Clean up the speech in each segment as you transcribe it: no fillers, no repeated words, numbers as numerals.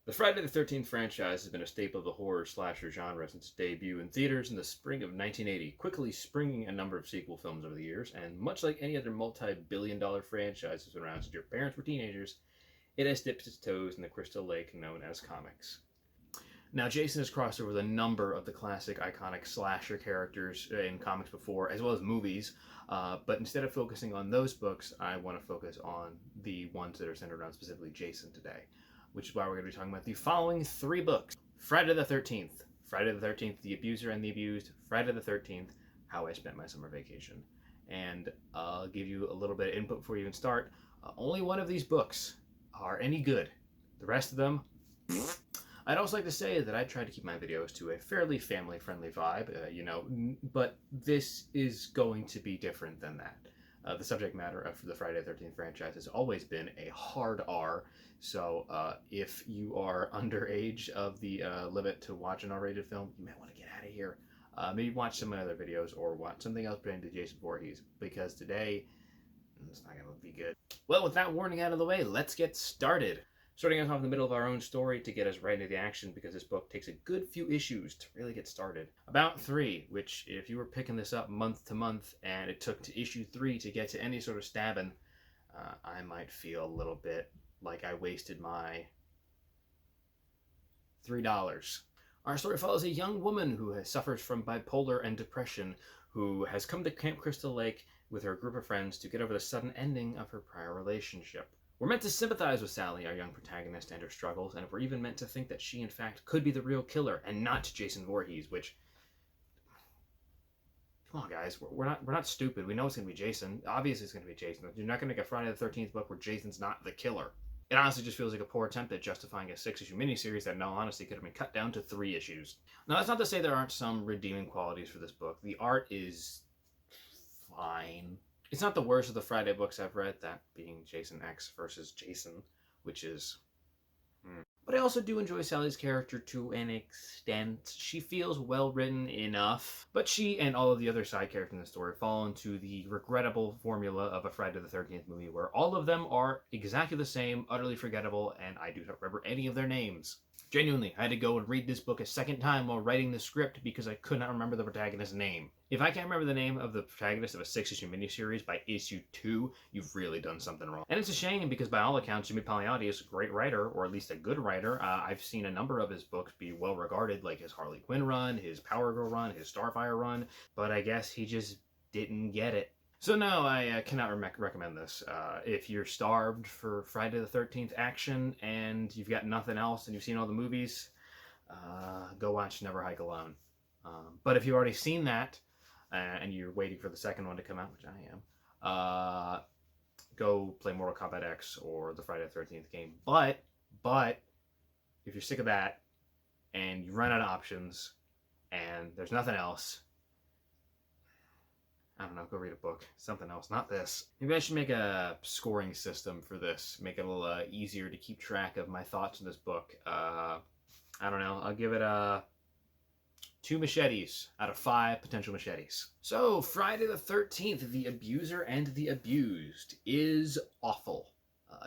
The Friday the 13th franchise has been a staple of the horror slasher genre since its debut in theaters in the spring of 1980, quickly springing a number of sequel films over the years, and much like any other multi-billion-dollar franchise that's been around since your parents were teenagers, it has dipped its toes in the crystal lake known as comics. Now, Jason has crossed over with a number of the classic iconic slasher characters in comics before, as well as movies, but instead of focusing on those books, I want to focus on the ones that are centered around specifically Jason today, which is why we're going to be talking about the following three books. Friday the 13th, Friday the 13th, The Abuser and the Abused, Friday the 13th, How I Spent My Summer Vacation. And I'll give you a little bit of input before you even start. Only one of these books are any good. The rest of them, I'd also like to say that I try to keep my videos to a fairly family-friendly vibe, but this is going to be different than that. The subject matter of the Friday the 13th franchise has always been a hard R, so if you are underage of the limit to watch an R-rated film, you might want to get out of here. Maybe watch some of my other videos or watch something else pertaining to Jason Voorhees, because today, it's not going to be good. Well, with that warning out of the way, let's get started. Starting us off in the middle of our own story to get us right into the action, because this book takes a good few issues to really get started. About 3, which if you were picking this up month to month and it took to issue 3 to get to any sort of stabbing, I might feel a little bit like I wasted my $3. Our story follows a young woman who suffers from bipolar and depression, who has come to Camp Crystal Lake with her group of friends to get over the sudden ending of her prior relationship. We're meant to sympathize with Sally, our young protagonist, and her struggles, and we're even meant to think that she, in fact, could be the real killer, and not Jason Voorhees, which... Come on, guys. We're not stupid. We know it's going to be Jason. Obviously it's going to be Jason. You're not going to make a Friday the 13th book where Jason's not the killer. It honestly just feels like a poor attempt at justifying a 6-issue miniseries that, in all honesty, could have been cut down to 3 issues. Now, that's not to say there aren't some redeeming qualities for this book. The art is... fine. It's not the worst of the Friday books I've read, that being Jason X versus Jason, which is... But I also do enjoy Sally's character to an extent. She feels well written enough, but she and all of the other side characters in the story fall into the regrettable formula of a Friday the 13th movie, where all of them are exactly the same, utterly forgettable, and I do not remember any of their names. Genuinely, I had to go and read this book a second time while writing the script because I could not remember the protagonist's name. If I can't remember the name of the protagonist of a 6-issue miniseries by issue 2, you've really done something wrong. And it's a shame because by all accounts, Jimmy Palmiotti is a great writer, or at least a good writer. I've seen a number of his books be well regarded, like his Harley Quinn run, his Power Girl run, his Starfire run, but I guess he just didn't get it. So no, I cannot recommend this. If you're starved for Friday the 13th action and you've got nothing else and you've seen all the movies, go watch Never Hike Alone. But if you've already seen that and you're waiting for the second one to come out, which I am, go play Mortal Kombat X or the Friday the 13th game. But if you're sick of that and you run out of options and there's nothing else, I don't know, go read a book. Something else, not this. Maybe I should make a scoring system for this. Make it a little easier to keep track of my thoughts in this book. I don't know, I'll give it 2 machetes out of 5 potential machetes. So, Friday the 13th, The Abuser and the Abused is awful.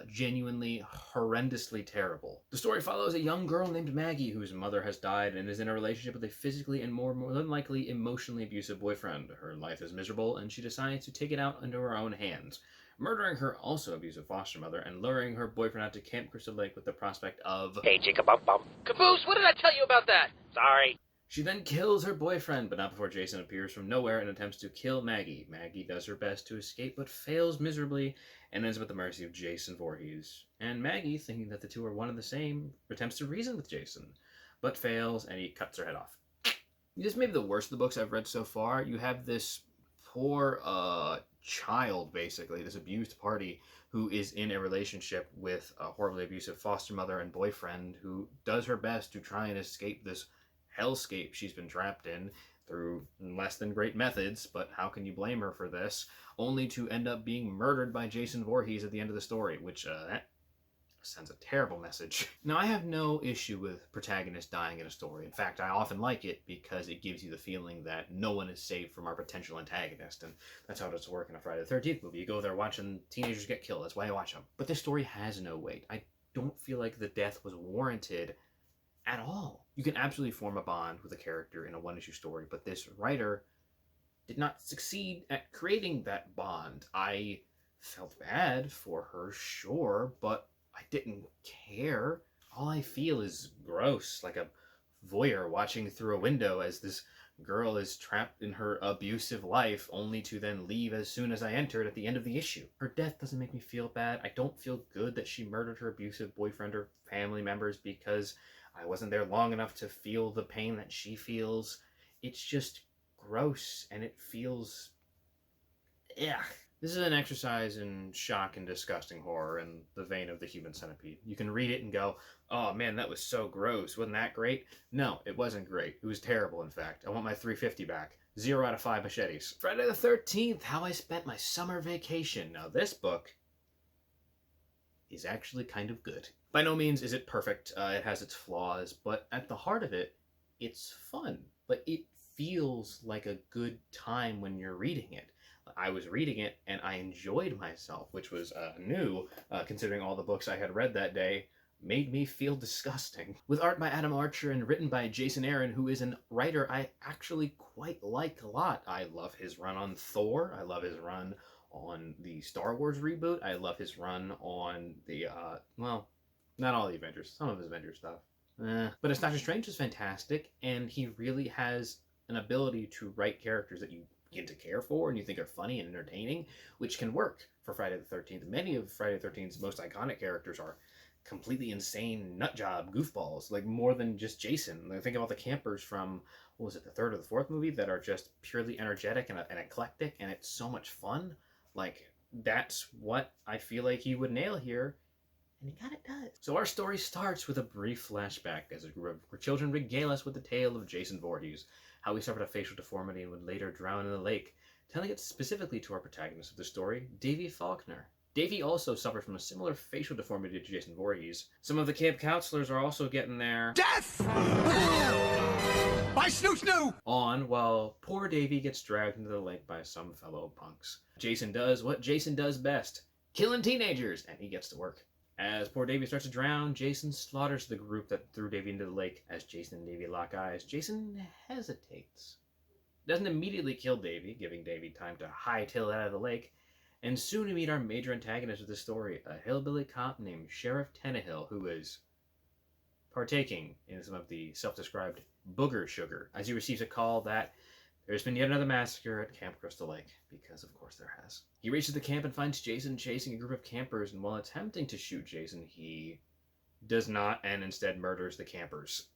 Genuinely, horrendously terrible. The story follows a young girl named Maggie whose mother has died and is in a relationship with a physically and more than likely emotionally abusive boyfriend. Her life is miserable and she decides to take it out into her own hands, murdering her also abusive foster mother and luring her boyfriend out to Camp Crystal Lake with the prospect of... Hey, chicka-bum-bum. Caboose, what did I tell you about that? Sorry. She then kills her boyfriend, but not before Jason appears from nowhere and attempts to kill Maggie. Maggie does her best to escape, but fails miserably and ends up at the mercy of Jason Voorhees. And Maggie, thinking that the two are one and the same, attempts to reason with Jason, but fails and he cuts her head off. This may be the worst of the books I've read so far. You have this poor child, basically, this abused party, who is in a relationship with a horribly abusive foster mother and boyfriend who does her best to try and escape this hellscape she's been trapped in through less than great methods, but how can you blame her for this? Only to end up being murdered by Jason Voorhees at the end of the story, which that sends a terrible message. Now, I have no issue with protagonists dying in a story. In fact, I often like it because it gives you the feeling that no one is safe from our potential antagonist, and that's how it does work in a Friday the 13th movie. You go there watching teenagers get killed. That's why I watch them. But this story has no weight. I don't feel like the death was warranted at all. You can absolutely form a bond with a character in a one-issue story, but this writer did not succeed at creating that bond. I felt bad for her, sure, but I didn't care. All I feel is gross, like a voyeur watching through a window as this girl is trapped in her abusive life, only to then leave as soon as I entered at the end of the issue. Her death doesn't make me feel bad. I don't feel good that she murdered her abusive boyfriend or family members because I wasn't there long enough to feel the pain that she feels. It's just gross, and it feels... yeah. This is an exercise in shock and disgusting horror in the vein of the Human Centipede. You can read it and go, oh man, that was so gross. Wasn't that great? No, it wasn't great. It was terrible, in fact. I want my 350 back. 0 out of 5 machetes. Friday the 13th, How I Spent My Summer Vacation. Now this book is actually kind of good. By no means is it perfect. It has its flaws, but at the heart of it, it's fun. But it feels like a good time when you're reading it. I was reading it and I enjoyed myself, which was new, considering all the books I had read that day made me feel disgusting. With art by Adam Archer and written by Jason Aaron, who is a writer I actually quite like a lot. I love his run on Thor. I love his run on the Star Wars reboot. I love his run on the, well, not all the Avengers, some of his Avengers stuff. But his Doctor Strange is fantastic, and he really has an ability to write characters that you begin to care for and you think are funny and entertaining, which can work for Friday the 13th. Many of Friday the 13th's most iconic characters are completely insane nutjob goofballs, like more than just Jason. Like, think about the campers from, what was it, the third or the fourth movie, that are just purely energetic and eclectic, and it's so much fun. Like, that's what I feel like he would nail here, and he kind of does. So our story starts with a brief flashback as a group of children regale us with the tale of Jason Voorhees, how he suffered a facial deformity and would later drown in the lake, telling it specifically to our protagonist of the story, Davy Faulkner. Davy also suffered from a similar facial deformity to Jason Voorhees. Some of the camp counselors are also getting their death by snoo on, while poor Davy gets dragged into the lake by some fellow punks. Jason does what Jason does best, killing teenagers, and he gets to work. As poor Davy starts to drown, Jason slaughters the group that threw Davy into the lake. As Jason and Davy lock eyes, Jason hesitates. Doesn't immediately kill Davy, giving Davy time to hightail it out of the lake. And soon we meet our major antagonist of the story, a hillbilly cop named Sheriff Tannehill, who is partaking in some of the self-described booger sugar, as he receives a call that there's been yet another massacre at Camp Crystal Lake, because of course there has. He reaches the camp and finds Jason chasing a group of campers, and while attempting to shoot Jason, he does not, and instead murders the campers.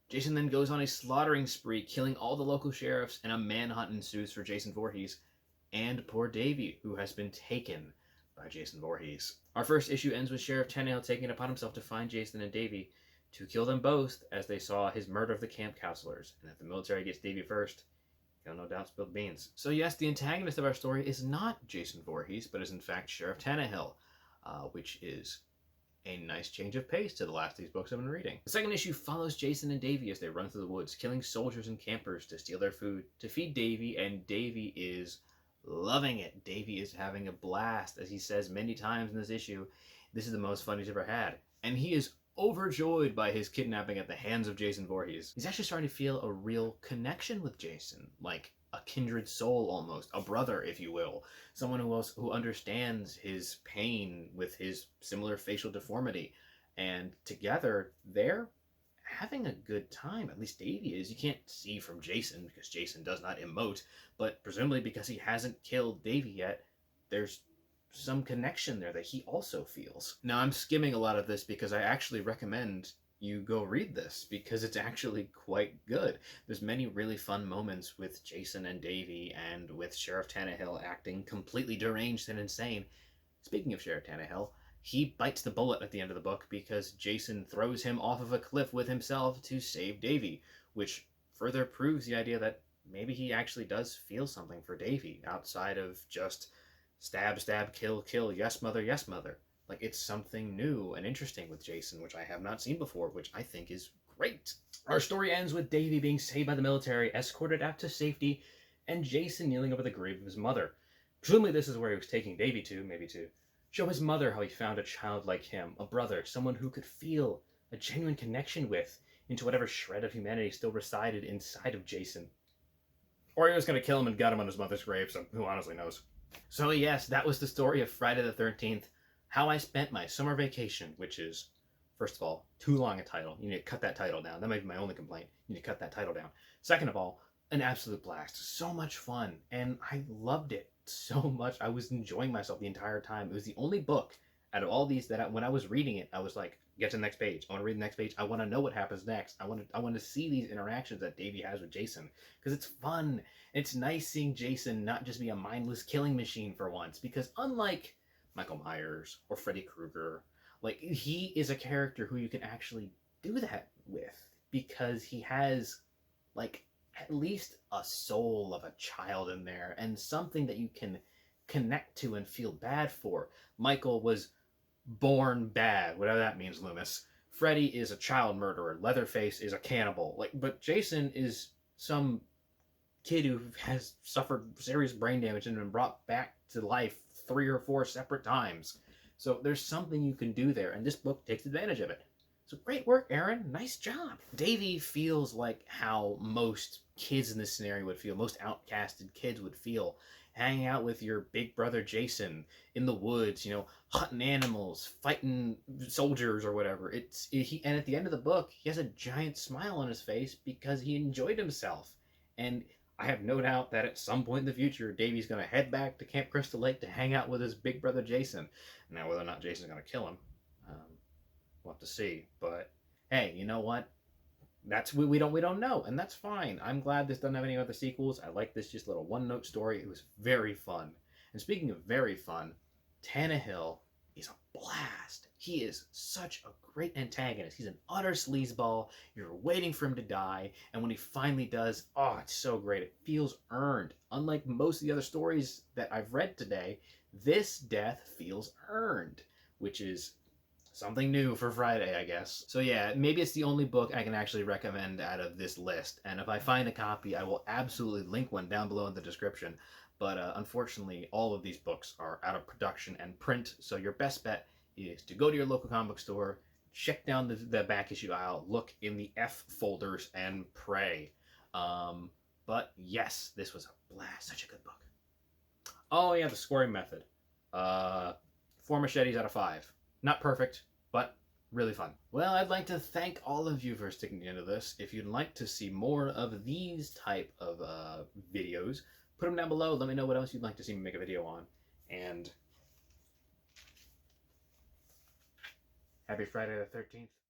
Jason then goes on a slaughtering spree, killing all the local sheriffs, and a manhunt ensues for Jason Voorhees and poor Davy, who has been taken by Jason Voorhees. Our first issue ends with Sheriff Tannehill taking it upon himself to find Jason and Davy, to kill them both as they saw his murder of the camp counselors. And if the military gets Davy first, he'll no doubt spill beans. So yes, the antagonist of our story is not Jason Voorhees, but is in fact Sheriff Tannehill, which is a nice change of pace to the last of these books I've been reading. The second issue follows Jason and Davy as they run through the woods, killing soldiers and campers to steal their food, to feed Davy, and Davy is loving it. Davy is having a blast, as he says many times in this issue. This is the most fun he's ever had. And he is overjoyed by his kidnapping at the hands of Jason Voorhees. He's actually starting to feel a real connection with Jason, like a kindred soul almost, a brother, if you will. Someone who understands his pain with his similar facial deformity. And together, they're having a good time. At least Davy is. You can't see from Jason because Jason does not emote, but presumably because he hasn't killed Davy yet, there's some connection there that he also feels. Now, I'm skimming a lot of this because I actually recommend you go read this, because it's actually quite good. There's many really fun moments with Jason and Davy, and with Sheriff Tannehill acting completely deranged and insane. Speaking of Sheriff Tannehill, he bites the bullet at the end of the book because Jason throws him off of a cliff with himself to save Davy, which further proves the idea that maybe he actually does feel something for Davy outside of just stab, stab, kill, kill, yes mother, yes mother. Like, it's something new and interesting with Jason, which I have not seen before, which I think is great. Our story ends with Davy being saved by the military, escorted out to safety, and Jason kneeling over the grave of his mother. Presumably this is where he was taking Davy to, maybe to Show his mother how he found a child like him, a brother, someone who could feel a genuine connection with into whatever shred of humanity still resided inside of Jason. Or he was going to kill him and gut him on his mother's grave, so who honestly knows. So yes, that was the story of Friday the 13th, how I spent my summer vacation, which is, first of all, too long a title. You need to cut that title down. That might be my only complaint. You need to cut that title down. Second of all, an absolute blast. So much fun. And I loved it so much. I was enjoying myself the entire time. It was the only book out of all these that when I was reading it, I was like, get to the next page. I want to read the next page. I want to know what happens next. I want to see these interactions that Davy has with Jason because it's fun. It's nice seeing Jason not just be a mindless killing machine for once, because unlike Michael Myers or Freddy Krueger, like he is a character who you can actually do that with because he has like at least a soul of a child in there and something that you can connect to and feel bad for. Michael was born bad, whatever that means, Loomis. Freddy is a child murderer. Leatherface is a cannibal. Like, but Jason is some kid who has suffered serious brain damage and been brought back to life 3 or 4 separate times. So there's something you can do there, and this book takes advantage of it. So great work, Aaron. Nice job. Davy feels like how most kids in this scenario would feel, most outcasted kids would feel, hanging out with your big brother Jason in the woods, hunting animals, fighting soldiers or whatever. And at the end of the book, he has a giant smile on his face because he enjoyed himself. And I have no doubt that at some point in the future, Davy's going to head back to Camp Crystal Lake to hang out with his big brother Jason. Now, whether or not Jason's going to kill him, we'll have to see. But hey, you know what? That's we don't know, and that's fine. I'm glad this doesn't have any other sequels. I like this just little one-note story. It was very fun. And speaking of very fun, Tannehill is a blast. He is such a great antagonist. He's an utter sleazeball. You're waiting for him to die, and when he finally does, oh, it's so great. It feels earned. Unlike most of the other stories that I've read today, this death feels earned, which is something new for Friday, I guess. So yeah, maybe it's the only book I can actually recommend out of this list. And if I find a copy, I will absolutely link one down below in the description. But unfortunately, all of these books are out of production and print. So your best bet is to go to your local comic book store, check down the back issue aisle, look in the F folders, and pray. But yes, this was a blast. Such a good book. Oh yeah, the scoring method. 4 machetes out of 5. Not perfect, but really fun. Well, I'd like to thank all of you for sticking into this. If you'd like to see more of these type of videos, put them down below. Let me know what else you'd like to see me make a video on. And happy Friday the 13th.